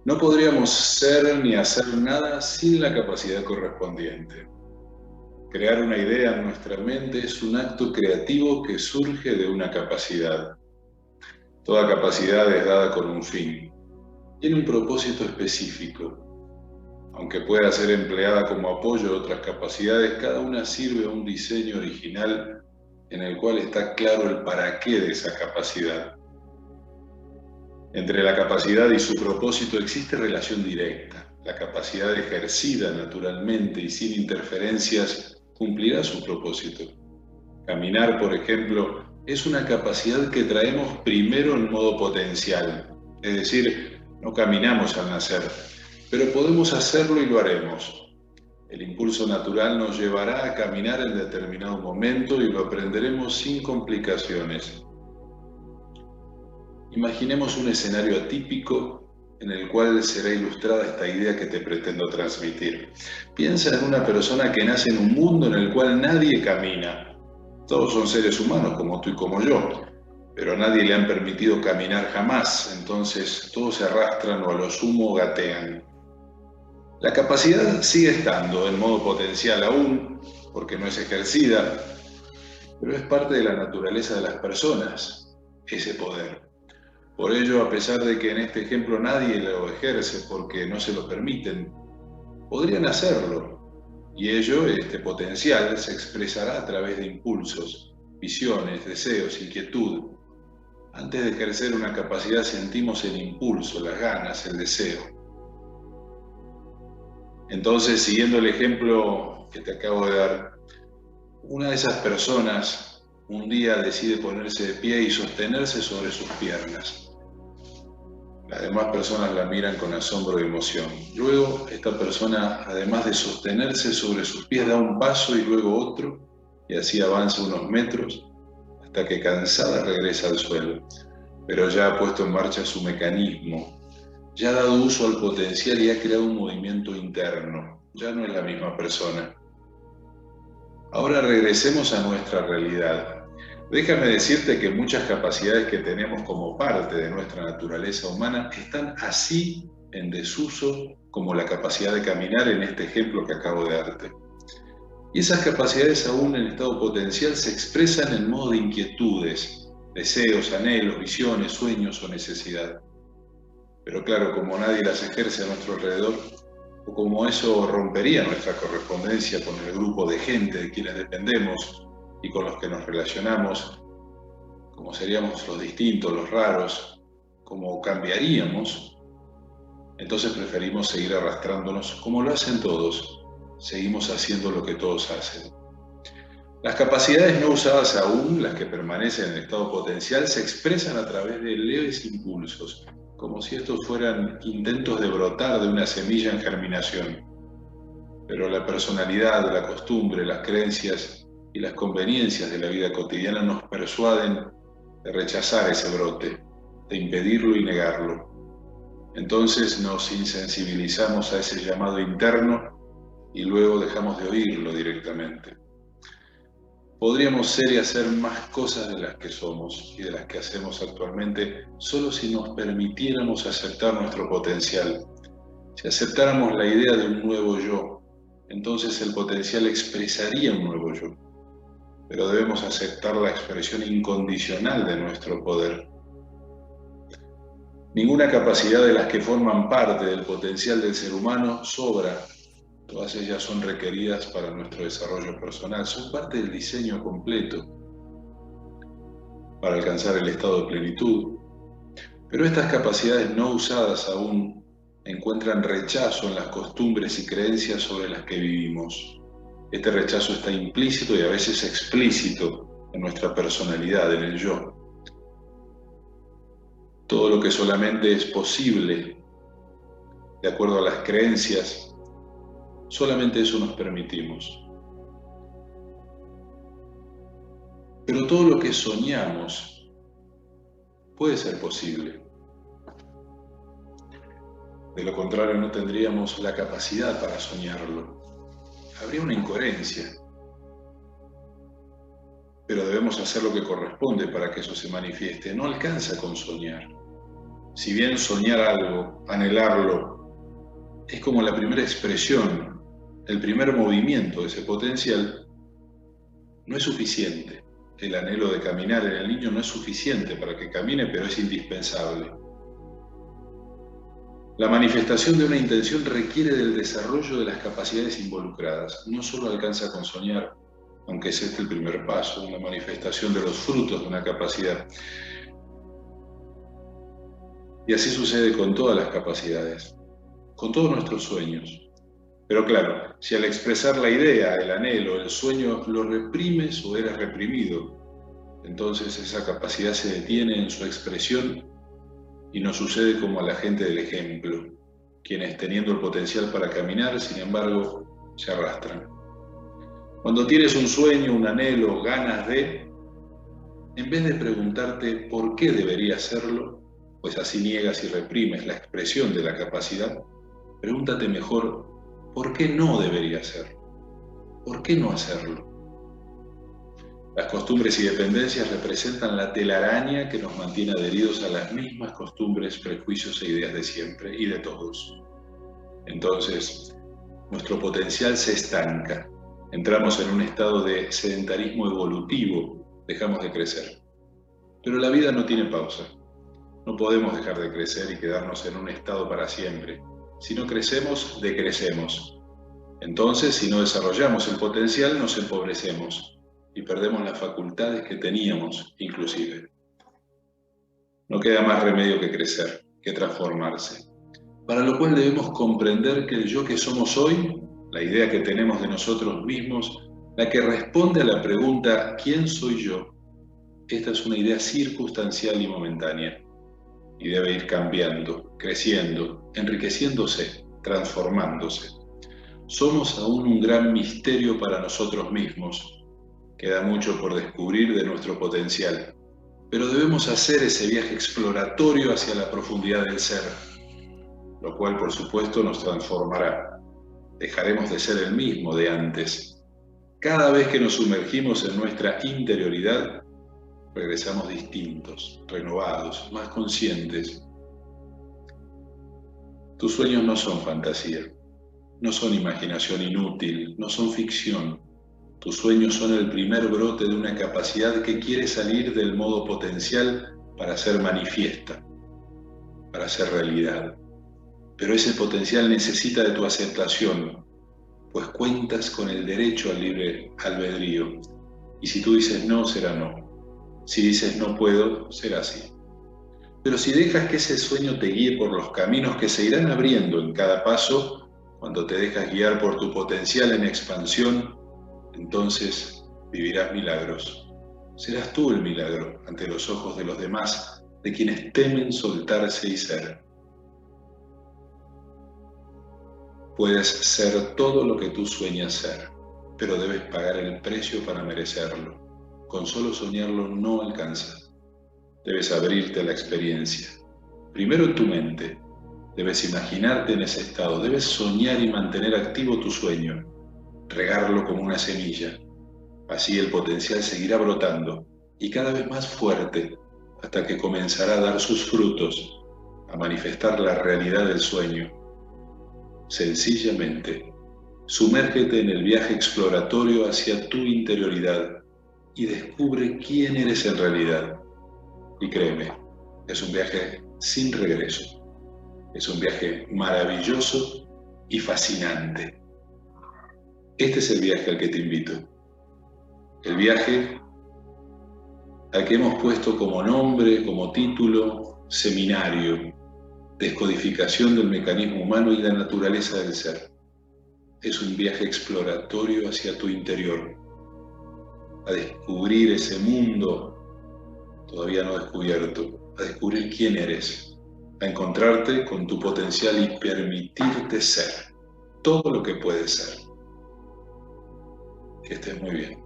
No podríamos ser ni hacer nada sin la capacidad correspondiente. Crear una idea en nuestra mente es un acto creativo que surge de una capacidad. Toda capacidad es dada con un fin. Tiene un propósito específico. Aunque pueda ser empleada como apoyo de otras capacidades, cada una sirve a un diseño original en el cual está claro el para qué de esa capacidad. Entre la capacidad y su propósito existe relación directa. La capacidad ejercida naturalmente y sin interferencias cumplirá su propósito. Caminar, por ejemplo, es una capacidad que traemos primero en modo potencial, es decir, no caminamos al nacer, pero podemos hacerlo y lo haremos. El impulso natural nos llevará a caminar en determinado momento y lo aprenderemos sin complicaciones. Imaginemos un escenario atípico en el cual será ilustrada esta idea que te pretendo transmitir. Piensa en una persona que nace en un mundo en el cual nadie camina. Todos son seres humanos como tú y como yo, pero a nadie le han permitido caminar jamás, entonces todos se arrastran o a lo sumo gatean. La capacidad sigue estando en modo potencial aún, porque no es ejercida, pero es parte de la naturaleza de las personas, ese poder. Por ello, a pesar de que en este ejemplo nadie lo ejerce porque no se lo permiten, podrían hacerlo, y ello, este potencial, se expresará a través de impulsos, visiones, deseos, inquietud. Antes de ejercer una capacidad sentimos el impulso, las ganas, el deseo. Entonces, siguiendo el ejemplo que te acabo de dar, una de esas personas un día decide ponerse de pie y sostenerse sobre sus piernas. Las demás personas la miran con asombro y emoción. Luego, esta persona, además de sostenerse sobre sus pies, da un paso y luego otro, y así avanza unos metros, hasta que cansada regresa al suelo. Pero ya ha puesto en marcha su mecanismo, ya ha dado uso al potencial y ha creado un movimiento interno. Ya no es la misma persona. Ahora regresemos a nuestra realidad. Déjame decirte que muchas capacidades que tenemos como parte de nuestra naturaleza humana están así en desuso como la capacidad de caminar en este ejemplo que acabo de darte. Y esas capacidades aún en estado potencial se expresan en modo de inquietudes, deseos, anhelos, visiones, sueños o necesidad. Pero claro, como nadie las ejerce a nuestro alrededor, o como eso rompería nuestra correspondencia con el grupo de gente de quienes dependemos y con los que nos relacionamos, como seríamos los distintos, los raros, como cambiaríamos, entonces preferimos seguir arrastrándonos como lo hacen todos, seguimos haciendo lo que todos hacen. Las capacidades no usadas aún, las que permanecen en estado potencial, se expresan a través de leves impulsos, como si estos fueran intentos de brotar de una semilla en germinación. Pero la personalidad, la costumbre, las creencias y las conveniencias de la vida cotidiana nos persuaden de rechazar ese brote, de impedirlo y negarlo. Entonces nos insensibilizamos a ese llamado interno y luego dejamos de oírlo directamente. Podríamos ser y hacer más cosas de las que somos y de las que hacemos actualmente solo si nos permitiéramos aceptar nuestro potencial. Si aceptáramos la idea de un nuevo yo, entonces el potencial expresaría un nuevo yo. Pero debemos aceptar la expresión incondicional de nuestro poder. Ninguna capacidad de las que forman parte del potencial del ser humano sobra. Todas ellas son requeridas para nuestro desarrollo personal, son parte del diseño completo para alcanzar el estado de plenitud. Pero estas capacidades no usadas aún encuentran rechazo en las costumbres y creencias sobre las que vivimos. Este rechazo está implícito y a veces explícito en nuestra personalidad, en el yo. Todo lo que solamente es posible de acuerdo a las creencias, solamente eso nos permitimos. Pero todo lo que soñamos puede ser posible. De lo contrario, no tendríamos la capacidad para soñarlo. Habría una incoherencia. Pero debemos hacer lo que corresponde para que eso se manifieste. No alcanza con soñar. Si bien soñar algo, anhelarlo, es como la primera expresión, el primer movimiento de ese potencial, no es suficiente. El anhelo de caminar en el niño no es suficiente para que camine, pero es indispensable. La manifestación de una intención requiere del desarrollo de las capacidades involucradas. No solo alcanza con soñar, aunque es este el primer paso, una manifestación de los frutos de una capacidad. Y así sucede con todas las capacidades, con todos nuestros sueños. Pero claro, si al expresar la idea, el anhelo, el sueño, lo reprimes o eres reprimido, entonces esa capacidad se detiene en su expresión y nos sucede como a la gente del ejemplo, quienes teniendo el potencial para caminar, sin embargo, se arrastran. Cuando tienes un sueño, un anhelo, ganas de, en vez de preguntarte por qué debería hacerlo, pues así niegas y reprimes la expresión de la capacidad, pregúntate mejor, ¿por qué no debería hacerlo? ¿Por qué no hacerlo? Las costumbres y dependencias representan la telaraña que nos mantiene adheridos a las mismas costumbres, prejuicios e ideas de siempre y de todos. Entonces, nuestro potencial se estanca. Entramos en un estado de sedentarismo evolutivo, dejamos de crecer. Pero la vida no tiene pausa. No podemos dejar de crecer y quedarnos en un estado para siempre. Si no crecemos, decrecemos. Entonces, si no desarrollamos el potencial, nos empobrecemos y perdemos las facultades que teníamos, inclusive. No queda más remedio que crecer, que transformarse. Para lo cual debemos comprender que el yo que somos hoy, la idea que tenemos de nosotros mismos, la que responde a la pregunta ¿quién soy yo? Esta es una idea circunstancial y momentánea, y debe ir cambiando, creciendo, enriqueciéndose, transformándose. Somos aún un gran misterio para nosotros mismos. Queda mucho por descubrir de nuestro potencial, pero debemos hacer ese viaje exploratorio hacia la profundidad del ser, lo cual por supuesto nos transformará. Dejaremos de ser el mismo de antes. Cada vez que nos sumergimos en nuestra interioridad, regresamos distintos, renovados, más conscientes. Tus sueños no son fantasía, no son imaginación inútil, no son ficción. Tus sueños son el primer brote de una capacidad que quiere salir del modo potencial para ser manifiesta, para ser realidad. Pero ese potencial necesita de tu aceptación, pues cuentas con el derecho al libre albedrío. Y si tú dices no, será no. Si dices no puedo, será así. Pero si dejas que ese sueño te guíe por los caminos que se irán abriendo en cada paso, cuando te dejas guiar por tu potencial en expansión, entonces vivirás milagros. Serás tú el milagro ante los ojos de los demás, de quienes temen soltarse y ser. Puedes ser todo lo que tú sueñas ser, pero debes pagar el precio para merecerlo. Con solo soñarlo no alcanza. Debes abrirte a la experiencia. Primero en tu mente. Debes imaginarte en ese estado. Debes soñar y mantener activo tu sueño. Regarlo como una semilla. Así el potencial seguirá brotando y cada vez más fuerte hasta que comenzará a dar sus frutos, a manifestar la realidad del sueño. Sencillamente, sumérgete en el viaje exploratorio hacia tu interioridad y descubre quién eres en realidad. Y créeme, es un viaje sin regreso. Es un viaje maravilloso y fascinante. Este es el viaje al que te invito. El viaje al que hemos puesto como nombre, como título, seminario, descodificación del mecanismo humano y la naturaleza del ser. Es un viaje exploratorio hacia tu interior, a descubrir ese mundo todavía no descubierto, a descubrir quién eres, a encontrarte con tu potencial y permitirte ser todo lo que puedes ser. Que estés muy bien.